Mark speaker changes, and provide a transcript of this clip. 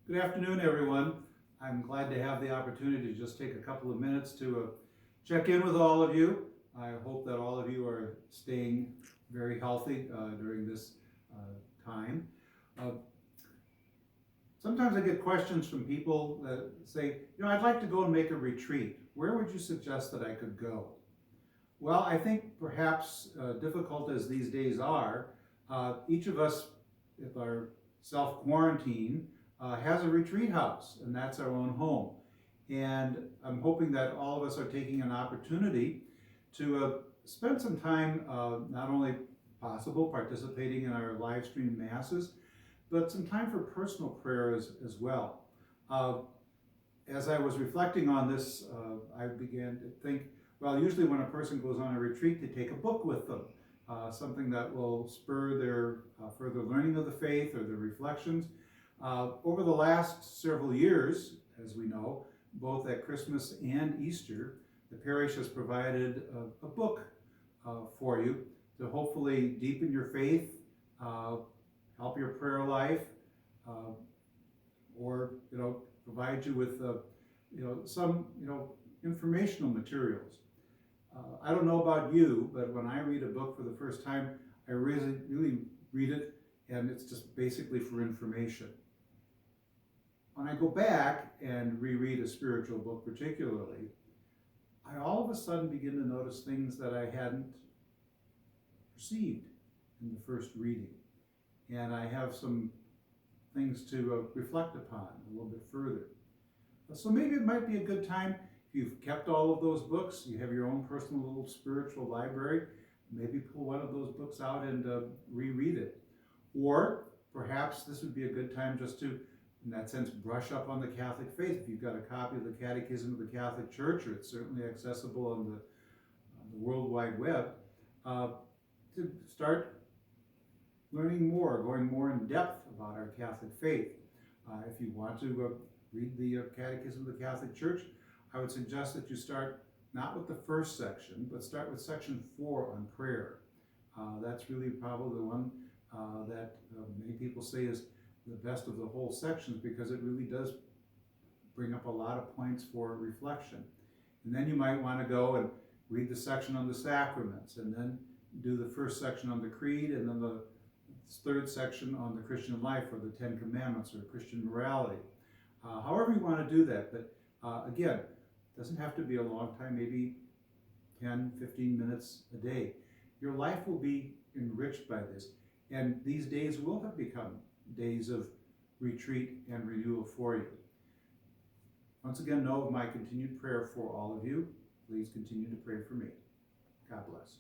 Speaker 1: Good afternoon, everyone. I'm glad to have the opportunity to just take a couple of minutes to check in with all of you. I hope that all of you are staying very healthy during this time. Uh, Sometimes I get questions from people that say, I'd like to go and make a retreat. Where would you suggest that I could go? Well, I think perhaps difficult as these days are, each of us, with our self-quarantine, has a retreat house, and that's our own home. And I'm hoping that all of us are taking an opportunity to spend some time, not only possible participating in our live stream masses, but some time for personal prayer as well. As I was reflecting on this, I began to think, well, usually when a person goes on a retreat, they take a book with them, something that will spur their further learning of the faith or their reflections. Over the last several years, as we know, both at Christmas and Easter, the parish has provided a book for you to hopefully deepen your faith, help your prayer life, or provide you with some informational materials. I don't know about you, but when I read a book for the first time, I really read it, and it's just basically for information. When I go back and reread a spiritual book particularly, I all of a sudden begin to notice things that I hadn't perceived in the first reading. And I have some things to reflect upon a little bit further. So maybe it might be a good time, if you've kept all of those books, you have your own personal little spiritual library, maybe pull one of those books out and reread it. Or perhaps this would be a good time just to, in that sense, brush up on the Catholic faith. If you've got a copy of the Catechism of the Catholic Church, or it's certainly accessible on the World Wide Web, to start learning more, going more in depth about our Catholic faith. If you want to read the Catechism of the Catholic Church, I would suggest that you start not with the first section, but start with section 4 on prayer. That's really probably the one that many people say is the best of the whole sections, because it really does bring up a lot of points for reflection. And then you might want to go and read the section on the sacraments, and then do the first section on the creed, and then the third section on the Christian life, or the 10 Commandments, or Christian morality. However you want to do that, but again, it doesn't have to be a long time, maybe 10, 15 minutes a day. Your life will be enriched by this, and these days will have become days of retreat and renewal for you. Once again, know of my continued prayer for all of you. Please continue to pray for me. God bless.